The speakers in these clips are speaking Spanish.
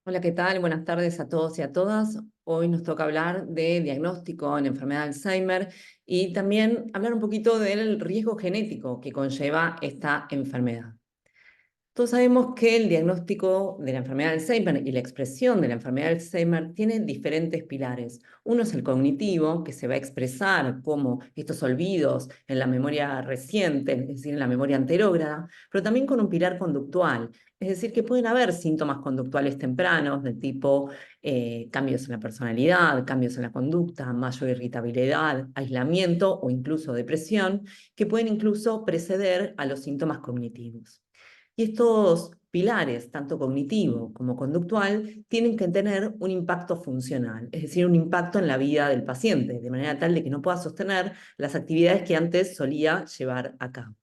Hola, ¿qué tal? Buenas tardes a todos y a todas. Hoy nos toca hablar de diagnóstico en enfermedad de Alzheimer y también hablar un poquito del riesgo genético que conlleva esta enfermedad. Todos sabemos que el diagnóstico de la enfermedad de Alzheimer y la expresión de la enfermedad de Alzheimer tienen diferentes pilares. Uno es el cognitivo, que se va a expresar como estos olvidos en la memoria reciente, es decir, en la memoria anterógrada, pero también con un pilar conductual, es decir, que pueden haber síntomas conductuales tempranos del tipo cambios en la personalidad, cambios en la conducta, mayor irritabilidad, aislamiento o incluso depresión, que pueden incluso preceder a los síntomas cognitivos. Y estos pilares, tanto cognitivo como conductual, tienen que tener un impacto funcional, es decir, un impacto en la vida del paciente, de manera tal de que no pueda sostener las actividades que antes solía llevar a cabo.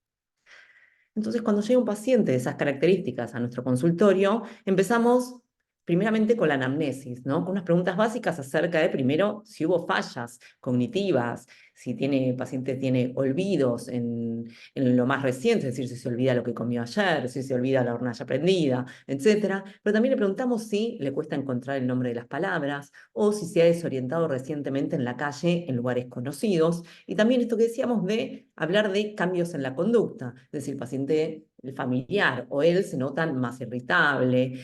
Entonces, cuando llega un paciente de esas características a nuestro consultorio, empezamos primeramente con la anamnesis, ¿no? Con unas preguntas básicas acerca de, primero, si hubo fallas cognitivas, si el paciente tiene olvidos en lo más reciente, es decir, si se olvida lo que comió ayer, si se olvida la hornalla prendida, etcétera. Pero también le preguntamos si le cuesta encontrar el nombre de las palabras o si se ha desorientado recientemente en la calle en lugares conocidos. Y también esto que decíamos de hablar de cambios en la conducta, es decir, el paciente, el familiar o él se notan más irritable,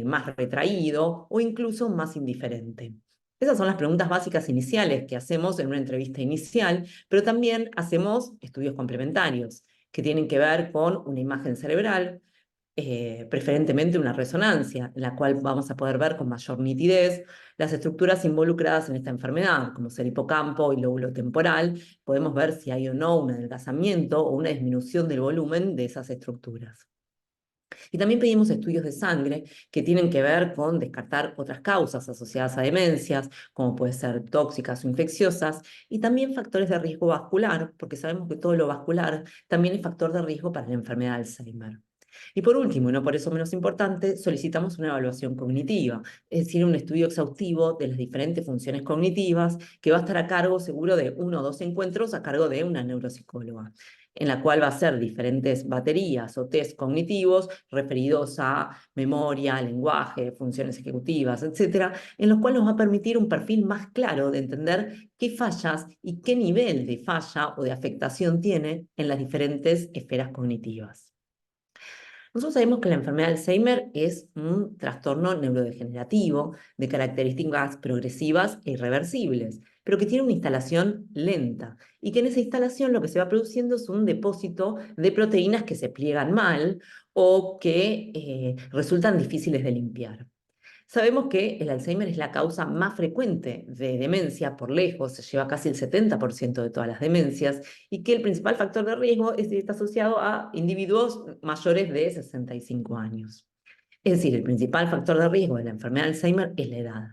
más retraído o incluso más indiferente. Esas son las preguntas básicas iniciales que hacemos en una entrevista inicial, pero también hacemos estudios complementarios que tienen que ver con una imagen cerebral, preferentemente una resonancia, en la cual vamos a poder ver con mayor nitidez las estructuras involucradas en esta enfermedad, como ser hipocampo y lóbulo temporal. Podemos ver si hay o no un adelgazamiento o una disminución del volumen de esas estructuras. Y también pedimos estudios de sangre que tienen que ver con descartar otras causas asociadas a demencias, como pueden ser tóxicas o infecciosas, y también factores de riesgo vascular, porque sabemos que todo lo vascular también es factor de riesgo para la enfermedad de Alzheimer. Y por último, y no por eso menos importante, solicitamos una evaluación cognitiva, es decir, un estudio exhaustivo de las diferentes funciones cognitivas que va a estar a cargo seguro de 1 o 2 encuentros a cargo de una neuropsicóloga, en la cual va a ser diferentes baterías o test cognitivos referidos a memoria, lenguaje, funciones ejecutivas, etcétera, en los cuales nos va a permitir un perfil más claro de entender qué fallas y qué nivel de falla o de afectación tiene en las diferentes esferas cognitivas. Nosotros sabemos que la enfermedad de Alzheimer es un trastorno neurodegenerativo de características progresivas e irreversibles, pero que tiene una instalación lenta y que en esa instalación lo que se va produciendo es un depósito de proteínas que se pliegan mal o que resultan difíciles de limpiar. Sabemos que el Alzheimer es la causa más frecuente de demencia por lejos, se lleva casi el 70% de todas las demencias, y que el principal factor de riesgo está asociado a individuos mayores de 65 años. Es decir, el principal factor de riesgo de la enfermedad de Alzheimer es la edad.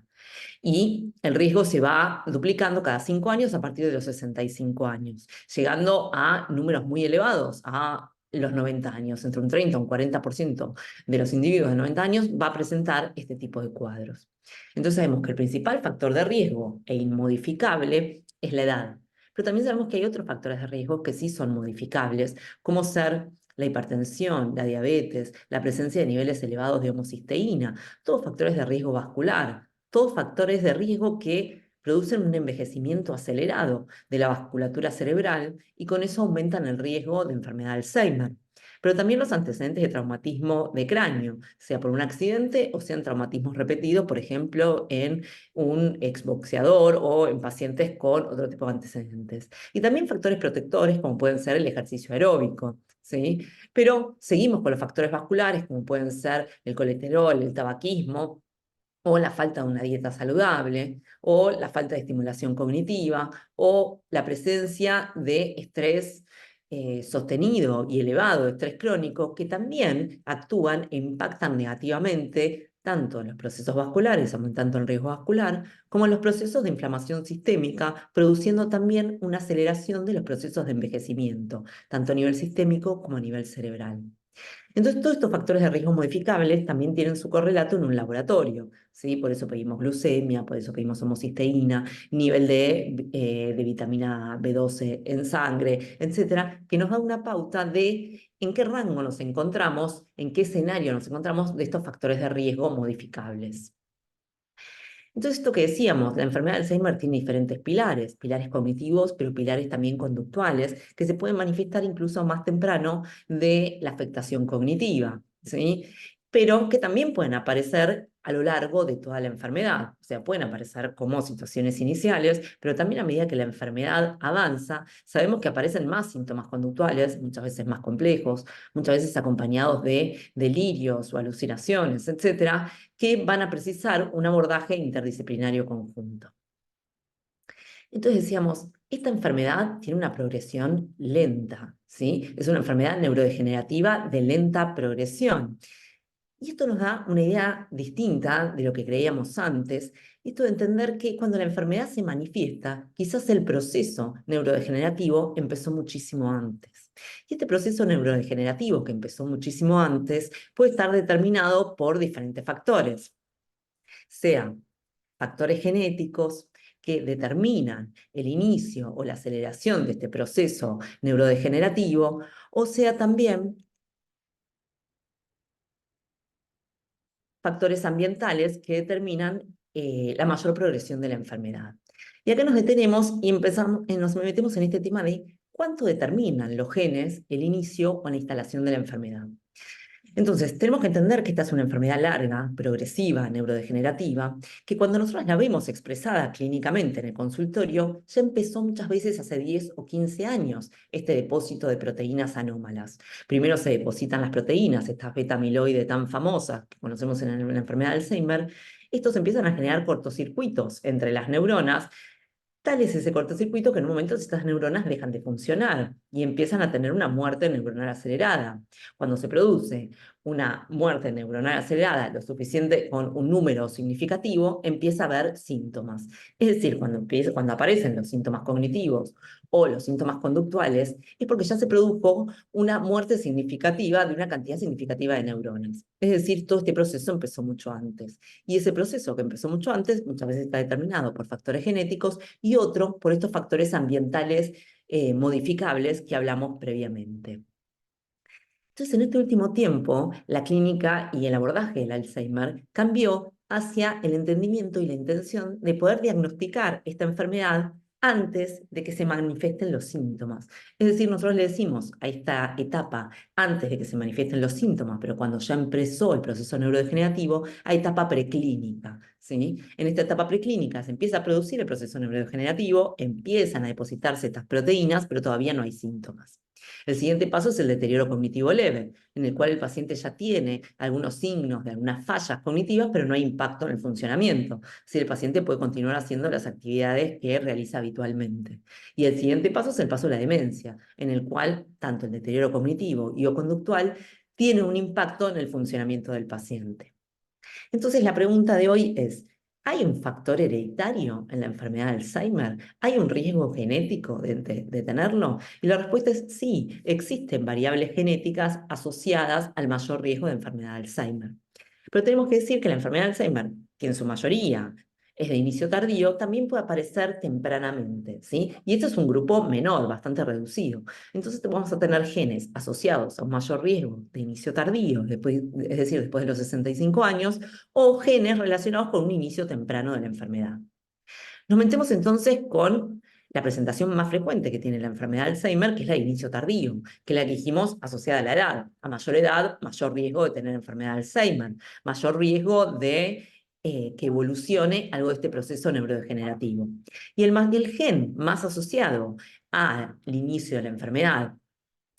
Y el riesgo se va duplicando cada 5 años a partir de los 65 años, llegando a números muy elevados, a los 90 años. Entre un 30 y un 40% de los individuos de 90 años va a presentar este tipo de cuadros. Entonces sabemos que el principal factor de riesgo e inmodificable es la edad. Pero también sabemos que hay otros factores de riesgo que sí son modificables, como ser la hipertensión, la diabetes, la presencia de niveles elevados de homocisteína, todos factores de riesgo vascular, todos factores de riesgo que producen un envejecimiento acelerado de la vasculatura cerebral y con eso aumentan el riesgo de enfermedad de Alzheimer. Pero también los antecedentes de traumatismo de cráneo, sea por un accidente o sean traumatismos repetidos, por ejemplo, en un exboxeador o en pacientes con otro tipo de antecedentes. Y también factores protectores, como pueden ser el ejercicio aeróbico, ¿sí? Pero seguimos con los factores vasculares, como pueden ser el colesterol, el tabaquismo, o la falta de una dieta saludable, o la falta de estimulación cognitiva, o la presencia de estrés sostenido y elevado, estrés crónico, que también actúan e impactan negativamente tanto en los procesos vasculares, aumentando el riesgo vascular, como en los procesos de inflamación sistémica, produciendo también una aceleración de los procesos de envejecimiento, tanto a nivel sistémico como a nivel cerebral. Entonces, todos estos factores de riesgo modificables también tienen su correlato en un laboratorio, ¿sí? Por eso pedimos glucemia, por eso pedimos homocisteína, nivel de vitamina B12 en sangre, etcétera, que nos da una pauta de en qué rango nos encontramos, en qué escenario nos encontramos de estos factores de riesgo modificables. Entonces, esto que decíamos, la enfermedad de Alzheimer tiene diferentes pilares, pilares cognitivos, pero pilares también conductuales, que se pueden manifestar incluso más temprano de la afectación cognitiva, ¿sí? Pero que también pueden aparecer a lo largo de toda la enfermedad. O sea, pueden aparecer como situaciones iniciales, pero también a medida que la enfermedad avanza, sabemos que aparecen más síntomas conductuales, muchas veces más complejos, muchas veces acompañados de delirios o alucinaciones, etcétera, que van a precisar un abordaje interdisciplinario conjunto. Entonces decíamos, esta enfermedad tiene una progresión lenta, ¿sí? Es una enfermedad neurodegenerativa de lenta progresión. Y esto nos da una idea distinta de lo que creíamos antes, esto de entender que cuando la enfermedad se manifiesta, quizás el proceso neurodegenerativo empezó muchísimo antes. Y este proceso neurodegenerativo que empezó muchísimo antes puede estar determinado por diferentes factores, sean factores genéticos que determinan el inicio o la aceleración de este proceso neurodegenerativo, o sea también factores ambientales que determinan la mayor progresión de la enfermedad. Y acá nos detenemos y nos metemos en este tema de cuánto determinan los genes el inicio o la instalación de la enfermedad. Entonces, tenemos que entender que esta es una enfermedad larga, progresiva, neurodegenerativa, que cuando nosotros la vemos expresada clínicamente en el consultorio, ya empezó muchas veces hace 10 o 15 años este depósito de proteínas anómalas. Primero se depositan las proteínas, estas beta-amiloide tan famosas que conocemos en la enfermedad de Alzheimer. Estos empiezan a generar cortocircuitos entre las neuronas. Tal es ese cortocircuito que en un momento estas neuronas dejan de funcionar y empiezan a tener una muerte neuronal acelerada. Cuando se produce una muerte neuronal acelerada lo suficiente con un número significativo, empieza a haber síntomas. Es decir, cuando aparecen los síntomas cognitivos o los síntomas conductuales, es porque ya se produjo una muerte significativa de una cantidad significativa de neuronas. Es decir, todo este proceso empezó mucho antes. Y ese proceso que empezó mucho antes muchas veces está determinado por factores genéticos y otro por estos factores ambientales modificables que hablamos previamente. Entonces, en este último tiempo, la clínica y el abordaje del Alzheimer cambió hacia el entendimiento y la intención de poder diagnosticar esta enfermedad antes de que se manifiesten los síntomas. Es decir, nosotros le decimos a esta etapa antes de que se manifiesten los síntomas, pero cuando ya empezó el proceso neurodegenerativo, a etapa preclínica, ¿sí? En esta etapa preclínica se empieza a producir el proceso neurodegenerativo, empiezan a depositarse estas proteínas, pero todavía no hay síntomas. El siguiente paso es el deterioro cognitivo leve, en el cual el paciente ya tiene algunos signos de algunas fallas cognitivas, pero no hay impacto en el funcionamiento. Si el paciente puede continuar haciendo las actividades que realiza habitualmente. Y el siguiente paso es el paso de la demencia, en el cual tanto el deterioro cognitivo y o conductual tiene un impacto en el funcionamiento del paciente. Entonces la pregunta de hoy es, ¿hay un factor hereditario en la enfermedad de Alzheimer? ¿Hay un riesgo genético de tenerlo? Y la respuesta es sí, existen variables genéticas asociadas al mayor riesgo de enfermedad de Alzheimer. Pero tenemos que decir que la enfermedad de Alzheimer, que en su mayoría es de inicio tardío, también puede aparecer tempranamente, ¿sí? Y este es un grupo menor, bastante reducido. Entonces vamos a tener genes asociados a un mayor riesgo de inicio tardío, es decir, después de los 65 años, o genes relacionados con un inicio temprano de la enfermedad. Nos metemos entonces con la presentación más frecuente que tiene la enfermedad de Alzheimer, que es la de inicio tardío, que es la que dijimos asociada a la edad. A mayor edad, mayor riesgo de tener enfermedad de Alzheimer, mayor riesgo de que evolucione algo de este proceso neurodegenerativo. Y el gen más asociado al inicio de la enfermedad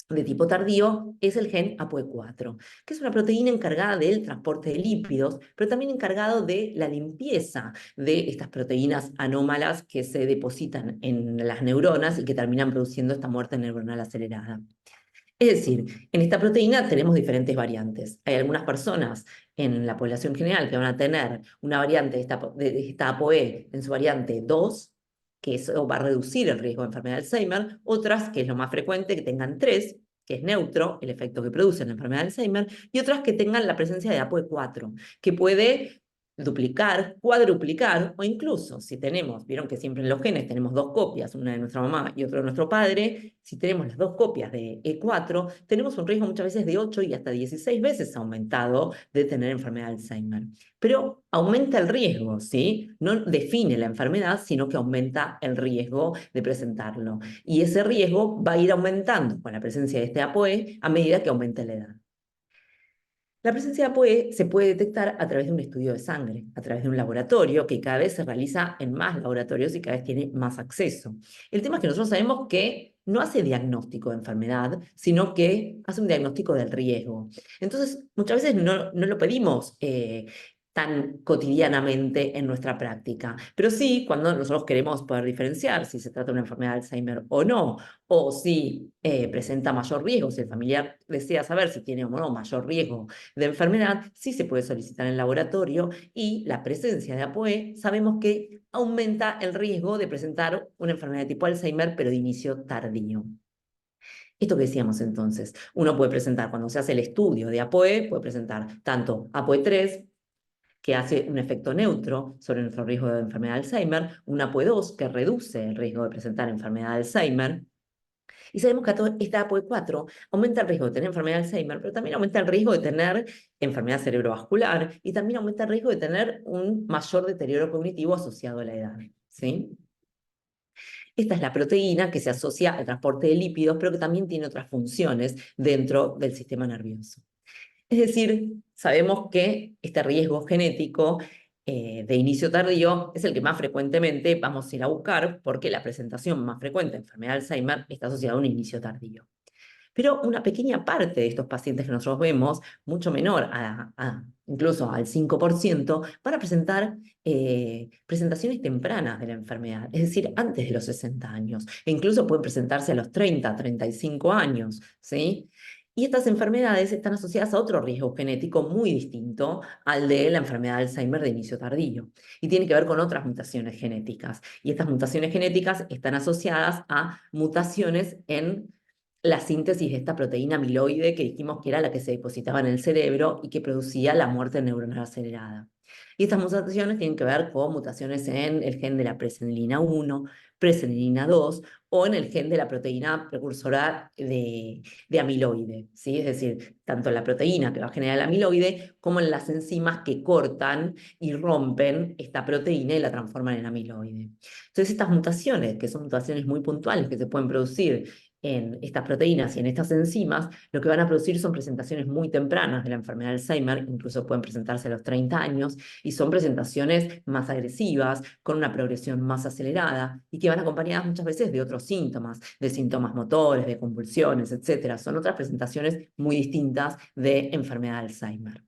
de tipo tardío es el gen APOE4, que es una proteína encargada del transporte de lípidos, pero también encargado de la limpieza de estas proteínas anómalas que se depositan en las neuronas y que terminan produciendo esta muerte neuronal acelerada. Es decir, en esta proteína tenemos diferentes variantes. Hay algunas personas en la población general que van a tener una variante de esta ApoE en su variante 2, que eso va a reducir el riesgo de enfermedad de Alzheimer, otras, que es lo más frecuente, que tengan 3, que es neutro, el efecto que produce la enfermedad de Alzheimer, y otras que tengan la presencia de APOE4, que puede duplicar, cuadruplicar, o incluso si tenemos, vieron que siempre en los genes tenemos dos copias, una de nuestra mamá y otra de nuestro padre, si tenemos las dos copias de E4, tenemos un riesgo muchas veces de 8 y hasta 16 veces aumentado de tener enfermedad de Alzheimer. Pero aumenta el riesgo, ¿sí? No define la enfermedad, sino que aumenta el riesgo de presentarlo. Y ese riesgo va a ir aumentando con la presencia de este APOE a medida que aumente la edad. La presencia de APOE se puede detectar a través de un estudio de sangre, a través de un laboratorio que cada vez se realiza en más laboratorios y cada vez tiene más acceso. El tema es que nosotros sabemos que no hace diagnóstico de enfermedad, sino que hace un diagnóstico del riesgo. Entonces, muchas veces no lo pedimos tan cotidianamente en nuestra práctica, pero sí cuando nosotros queremos poder diferenciar si se trata de una enfermedad de Alzheimer o no, o si presenta mayor riesgo, si el familiar desea saber si tiene o no mayor riesgo de enfermedad, sí se puede solicitar en el laboratorio y la presencia de APOE sabemos que aumenta el riesgo de presentar una enfermedad de tipo Alzheimer, pero de inicio tardío. Esto que decíamos entonces, uno puede presentar, cuando se hace el estudio de APOE, puede presentar tanto APOE3, que hace un efecto neutro sobre nuestro riesgo de enfermedad de Alzheimer, un APOE2, que reduce el riesgo de presentar enfermedad de Alzheimer, y sabemos que esta APOE4 aumenta el riesgo de tener enfermedad de Alzheimer, pero también aumenta el riesgo de tener enfermedad cerebrovascular y también aumenta el riesgo de tener un mayor deterioro cognitivo asociado a la edad, ¿sí? Esta es la proteína que se asocia al transporte de lípidos, pero que también tiene otras funciones dentro del sistema nervioso. Es decir, sabemos que este riesgo genético de inicio tardío es el que más frecuentemente vamos a ir a buscar porque la presentación más frecuente de enfermedad de Alzheimer está asociada a un inicio tardío. Pero una pequeña parte de estos pacientes que nosotros vemos, mucho menor incluso al 5%, van a presentar presentaciones tempranas de la enfermedad, es decir, antes de los 60 años, e incluso pueden presentarse a los 30, 35 años, ¿sí? Y estas enfermedades están asociadas a otro riesgo genético muy distinto al de la enfermedad de Alzheimer de inicio tardío. Y tiene que ver con otras mutaciones genéticas. Y estas mutaciones genéticas están asociadas a mutaciones en la síntesis de esta proteína amiloide que dijimos que era la que se depositaba en el cerebro y que producía la muerte neuronal acelerada. Y estas mutaciones tienen que ver con mutaciones en el gen de la presenilina 1, presenilina 2 o en el gen de la proteína precursora de amiloide, ¿sí? Es decir, tanto la proteína que va a generar el amiloide como en las enzimas que cortan y rompen esta proteína y la transforman en amiloide. Entonces, estas mutaciones, que son mutaciones muy puntuales que se pueden producir en estas proteínas y en estas enzimas, lo que van a producir son presentaciones muy tempranas de la enfermedad de Alzheimer, incluso pueden presentarse a los 30 años, y son presentaciones más agresivas, con una progresión más acelerada, y que van acompañadas muchas veces de otros síntomas, de síntomas motores, de convulsiones, etc. Son otras presentaciones muy distintas de enfermedad de Alzheimer.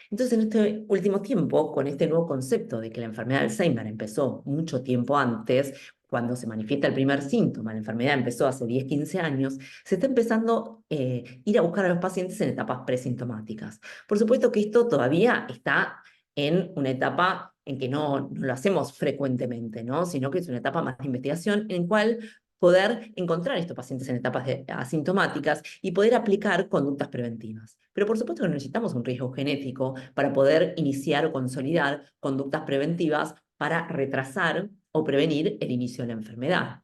Entonces, en este último tiempo, con este nuevo concepto de que la enfermedad de Alzheimer empezó mucho tiempo antes, cuando se manifiesta el primer síntoma, la enfermedad empezó hace 10, 15 años, se está empezando a ir a buscar a los pacientes en etapas presintomáticas. Por supuesto que esto todavía está en una etapa en que no lo hacemos frecuentemente, ¿no? Sino que es una etapa más de investigación en la cual poder encontrar a estos pacientes en etapas asintomáticas y poder aplicar conductas preventivas. Pero por supuesto que necesitamos un riesgo genético para poder iniciar o consolidar conductas preventivas para retrasar o prevenir el inicio de la enfermedad.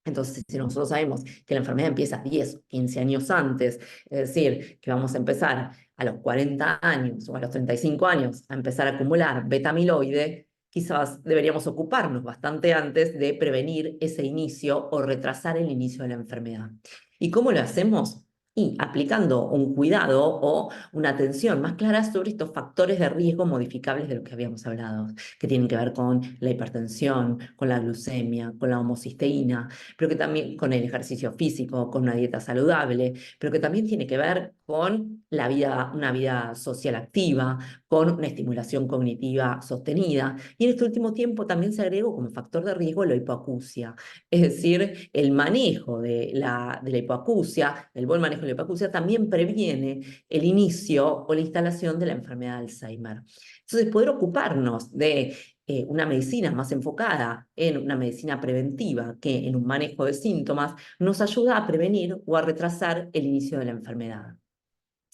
Entonces, si nosotros sabemos que la enfermedad empieza 10 o 15 años antes, es decir, que vamos a empezar a los 40 años o a los 35 años a empezar a acumular beta-amiloide, quizás deberíamos ocuparnos bastante antes de prevenir ese inicio o retrasar el inicio de la enfermedad. ¿Y cómo lo hacemos? Y aplicando un cuidado o una atención más clara sobre estos factores de riesgo modificables de los que habíamos hablado, que tienen que ver con la hipertensión, con la glucemia, con la homocisteína, pero que también con el ejercicio físico, con una dieta saludable, pero que también tiene que ver con una vida social activa, con una estimulación cognitiva sostenida. Y en este último tiempo también se agregó como factor de riesgo la hipoacusia, es decir, el manejo de la hipoacusia, el buen manejo de la hipoacusia también previene el inicio o la instalación de la enfermedad de Alzheimer. Entonces, poder ocuparnos de una medicina más enfocada en una medicina preventiva que en un manejo de síntomas, nos ayuda a prevenir o a retrasar el inicio de la enfermedad.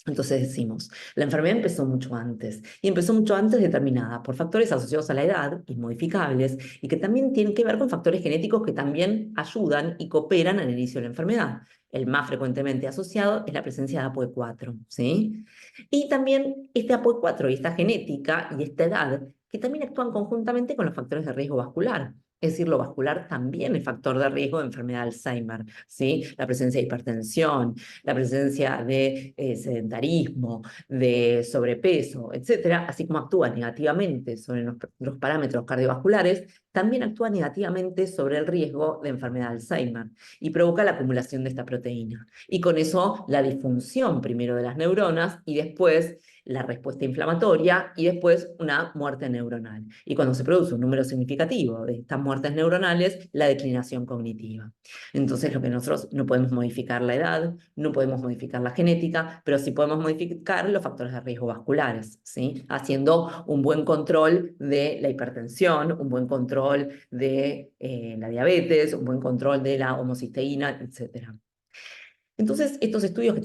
Entonces decimos, la enfermedad empezó mucho antes, y empezó mucho antes determinada por factores asociados a la edad, inmodificables, y que también tienen que ver con factores genéticos que también ayudan y cooperan al inicio de la enfermedad. El más frecuentemente asociado es la presencia de APOE4, ¿sí? Y también este APOE4 y esta genética y esta edad, que también actúan conjuntamente con los factores de riesgo vascular. Es decir, lo vascular también es factor de riesgo de enfermedad de Alzheimer, ¿sí? La presencia de hipertensión, la presencia de sedentarismo, de sobrepeso, etcétera, así como actúa negativamente sobre los parámetros cardiovasculares, también actúa negativamente sobre el riesgo de enfermedad de Alzheimer y provoca la acumulación de esta proteína. Y con eso la disfunción primero de las neuronas y después la respuesta inflamatoria y después una muerte neuronal. Y cuando se produce un número significativo de estas muertes neuronales, la declinación cognitiva. Entonces, lo que nosotros no podemos modificar la edad, no podemos modificar la genética, pero sí podemos modificar los factores de riesgo vasculares, ¿sí? Haciendo un buen control de la hipertensión, un buen control de la diabetes, un buen control de la homocisteína, etc. Entonces, estos estudios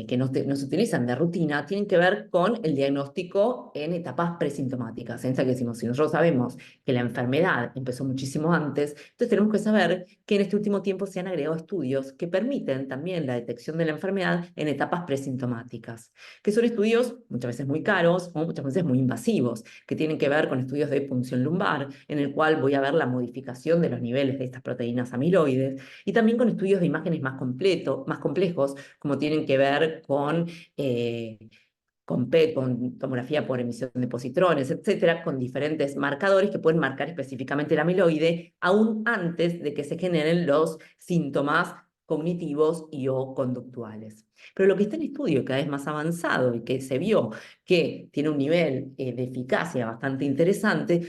que nos utilizan de rutina tienen que ver con el diagnóstico en etapas presintomáticas. En esta que decimos, si nosotros sabemos que la enfermedad empezó muchísimo antes, entonces tenemos que saber que en este último tiempo se han agregado estudios que permiten también la detección de la enfermedad en etapas presintomáticas, que son estudios muchas veces muy caros o muchas veces muy invasivos, que tienen que ver con estudios de punción lumbar, en el cual voy a ver la modificación de los niveles de estas proteínas amiloides, y también con estudios de imágenes más complejos, como tienen que ver con PET, con tomografía por emisión de positrones, etcétera, con diferentes marcadores que pueden marcar específicamente el amiloide, aún antes de que se generen los síntomas cognitivos y o conductuales. Pero lo que está en estudio cada vez más avanzado y que se vio que tiene un nivel de eficacia bastante interesante,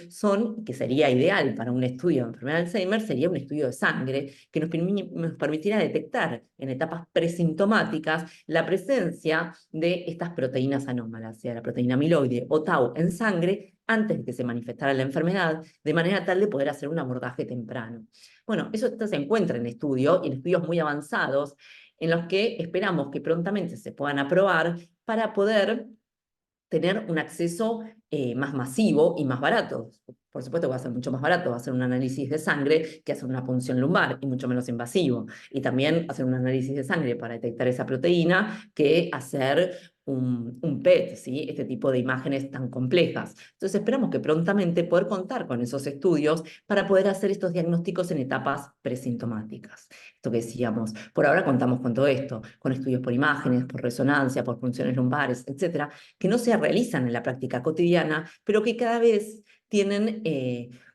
que sería ideal para un estudio de enfermedad de Alzheimer, sería un estudio de sangre que nos permitiera detectar en etapas presintomáticas la presencia de estas proteínas anómalas, sea la proteína amiloide o tau en sangre, antes de que se manifestara la enfermedad, de manera tal de poder hacer un abordaje temprano. Bueno, eso se encuentra en estudio y en estudios muy avanzados, en los que esperamos que prontamente se puedan aprobar para poder tener un acceso más masivo y más barato. Por supuesto que va a ser mucho más barato, va a ser un análisis de sangre que hacer una punción lumbar y mucho menos invasivo. Y también hacer un análisis de sangre para detectar esa proteína que hacer un PET, ¿sí? Este tipo de imágenes tan complejas. Entonces esperamos que prontamente poder contar con esos estudios para poder hacer estos diagnósticos en etapas presintomáticas. Esto que decíamos, por ahora contamos con todo esto, con estudios por imágenes, por resonancia, por funciones lumbares, etcétera, que no se realizan en la práctica cotidiana, pero que cada vez tienen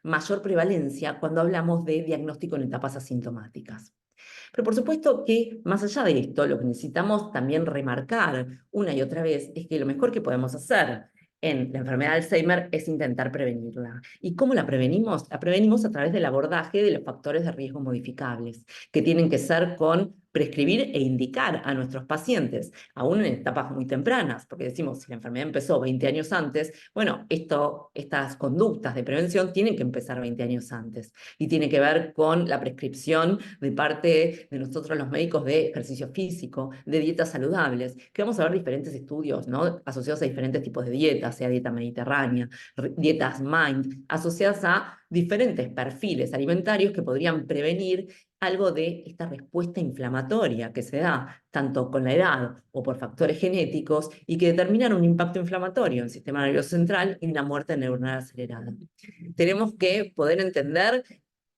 mayor prevalencia cuando hablamos de diagnóstico en etapas asintomáticas. Pero por supuesto que más allá de esto, lo que necesitamos también remarcar una y otra vez es que lo mejor que podemos hacer en la enfermedad de Alzheimer es intentar prevenirla. ¿Y cómo la prevenimos? La prevenimos a través del abordaje de los factores de riesgo modificables, que tienen que ser con prescribir e indicar a nuestros pacientes, aún en etapas muy tempranas, porque decimos, si la enfermedad empezó 20 años antes, bueno, estas conductas de prevención tienen que empezar 20 años antes, y tiene que ver con la prescripción de parte de nosotros los médicos de ejercicio físico, de dietas saludables, que vamos a ver diferentes estudios, ¿no? Asociados a diferentes tipos de dietas, sea dieta mediterránea, dietas MIND, asociadas a diferentes perfiles alimentarios que podrían prevenir algo de esta respuesta inflamatoria que se da tanto con la edad o por factores genéticos y que determinan un impacto inflamatorio en el sistema nervioso central y una muerte neuronal acelerada. Tenemos que poder entender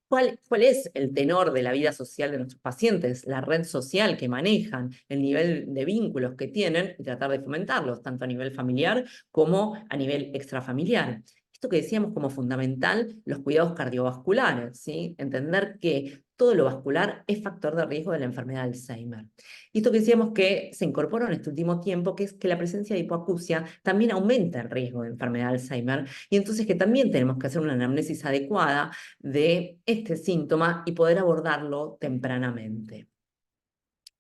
cuál es el tenor de la vida social de nuestros pacientes, la red social que manejan, el nivel de vínculos que tienen y tratar de fomentarlos, tanto a nivel familiar como a nivel extrafamiliar. Esto que decíamos como fundamental, los cuidados cardiovasculares, ¿sí? Entender que todo lo vascular es factor de riesgo de la enfermedad de Alzheimer. Y esto que decíamos que se incorporó en este último tiempo, que es que la presencia de hipoacusia también aumenta el riesgo de enfermedad de Alzheimer, y entonces que también tenemos que hacer una anamnesis adecuada de este síntoma y poder abordarlo tempranamente.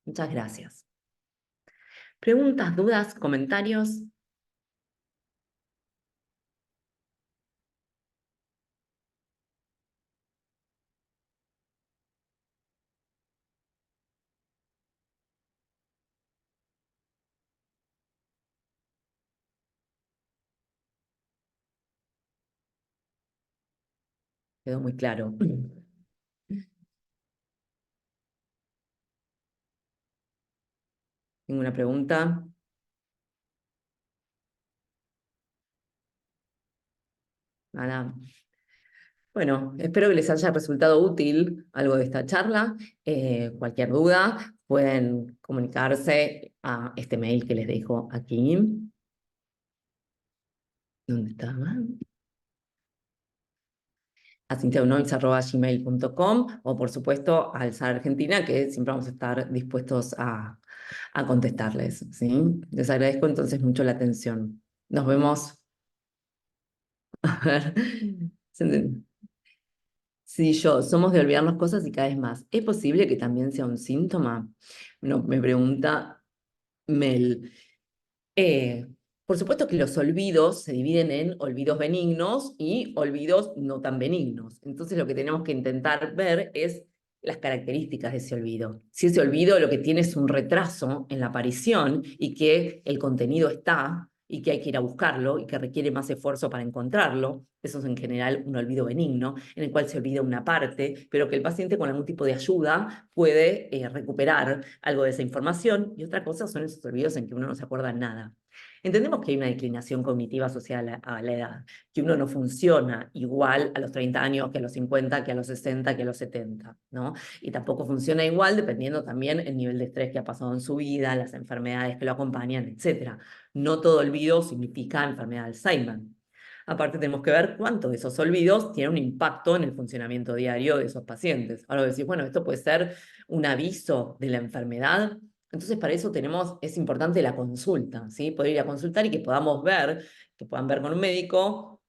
Muchas gracias. ¿Preguntas, dudas, comentarios? quedó muy claro. ¿Ninguna pregunta? Nada. Bueno, espero que les haya resultado útil algo de esta charla. Cualquier duda, pueden comunicarse a este mail que les dejo aquí. ¿Dónde estaba? A cintiaunois@gmail.com o por supuesto al SAR Argentina, que siempre vamos a estar dispuestos a contestarles, ¿sí? Les agradezco entonces mucho la atención. Nos vemos. A ver. Si yo somos de olvidarnos cosas y cada vez más, ¿es posible que también sea un síntoma? No, me pregunta Mel. Eh, por supuesto que los olvidos se dividen en olvidos benignos y olvidos no tan benignos. Entonces lo que tenemos que intentar ver es las características de ese olvido. Si ese olvido lo que tiene es un retraso en la aparición y que el contenido está y que hay que ir a buscarlo y que requiere más esfuerzo para encontrarlo, eso es en general un olvido benigno, en el cual se olvida una parte, pero que el paciente con algún tipo de ayuda puede recuperar algo de esa información. Y otra cosa son esos olvidos en que uno no se acuerda nada. Entendemos que hay una declinación cognitiva asociada a la edad, que uno no funciona igual a los 30 años que a los 50, que a los 60, que a los 70, ¿no? Y tampoco funciona igual dependiendo también el nivel de estrés que ha pasado en su vida, las enfermedades que lo acompañan, etc. No todo olvido significa enfermedad de Alzheimer. Aparte tenemos que ver cuántos de esos olvidos tienen un impacto en el funcionamiento diario de esos pacientes. Ahora decís, bueno, esto puede ser un aviso de la enfermedad. Entonces para eso es importante la consulta, ¿sí? Poder ir a consultar y que podamos ver, que puedan ver con un médico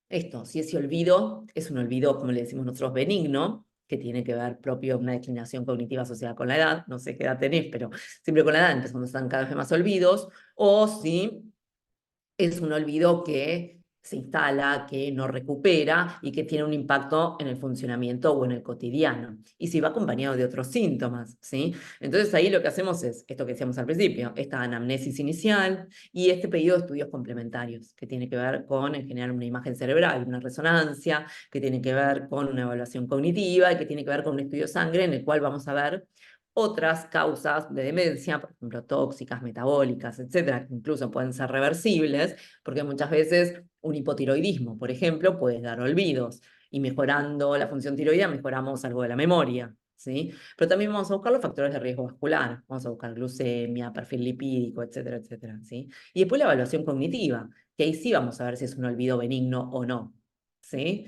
esto, si ese olvido es un olvido, como le decimos nosotros, benigno, que tiene que ver propio una declinación cognitiva asociada con la edad, no sé qué edad tenés, pero siempre con la edad empezamos a estar cada vez más olvidos, o si es un olvido que se instala, que no recupera y que tiene un impacto en el funcionamiento o en el cotidiano. Y si va acompañado de otros síntomas, ¿sí? Entonces ahí lo que hacemos es esto que decíamos al principio, esta anamnesis inicial y este pedido de estudios complementarios, que tiene que ver con en general una imagen cerebral, una resonancia, que tiene que ver con una evaluación cognitiva y que tiene que ver con un estudio de sangre en el cual vamos a ver otras causas de demencia, por ejemplo, tóxicas, metabólicas, etcétera, que incluso pueden ser reversibles, porque muchas veces un hipotiroidismo, por ejemplo, puede dar olvidos, y mejorando la función tiroidea mejoramos algo de la memoria, ¿sí? Pero también vamos a buscar los factores de riesgo vascular, vamos a buscar glucemia, perfil lipídico, etcétera, etcétera, ¿sí? Y después la evaluación cognitiva, que ahí sí vamos a ver si es un olvido benigno o no, ¿sí?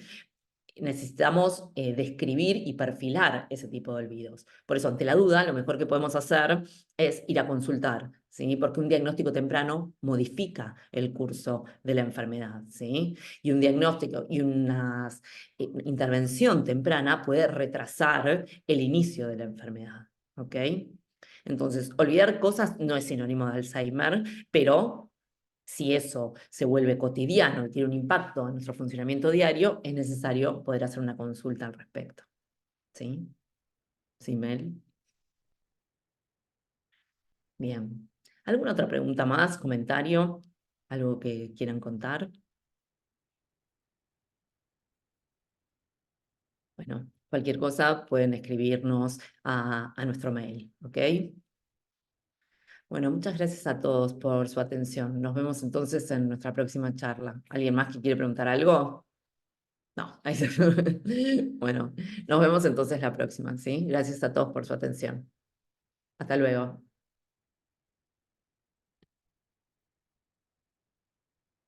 Necesitamos describir y perfilar ese tipo de olvidos. Por eso, ante la duda, lo mejor que podemos hacer es ir a consultar, ¿sí? Porque un diagnóstico temprano modifica el curso de la enfermedad, ¿sí? Y un diagnóstico y una intervención temprana puede retrasar el inicio de la enfermedad, ¿ok? Entonces, olvidar cosas no es sinónimo de Alzheimer, pero si eso se vuelve cotidiano y tiene un impacto en nuestro funcionamiento diario, es necesario poder hacer una consulta al respecto. ¿Sí? ¿Sí, Mel? Bien. ¿Alguna otra pregunta más, comentario? ¿Algo que quieran contar? Bueno, cualquier cosa pueden escribirnos a nuestro mail, ¿ok? Bueno, muchas gracias a todos por su atención. Nos vemos entonces en nuestra próxima charla. ¿Alguien más que quiere preguntar algo? No, ahí se fue. Bueno, nos vemos entonces la próxima, ¿sí? Gracias a todos por su atención. Hasta luego.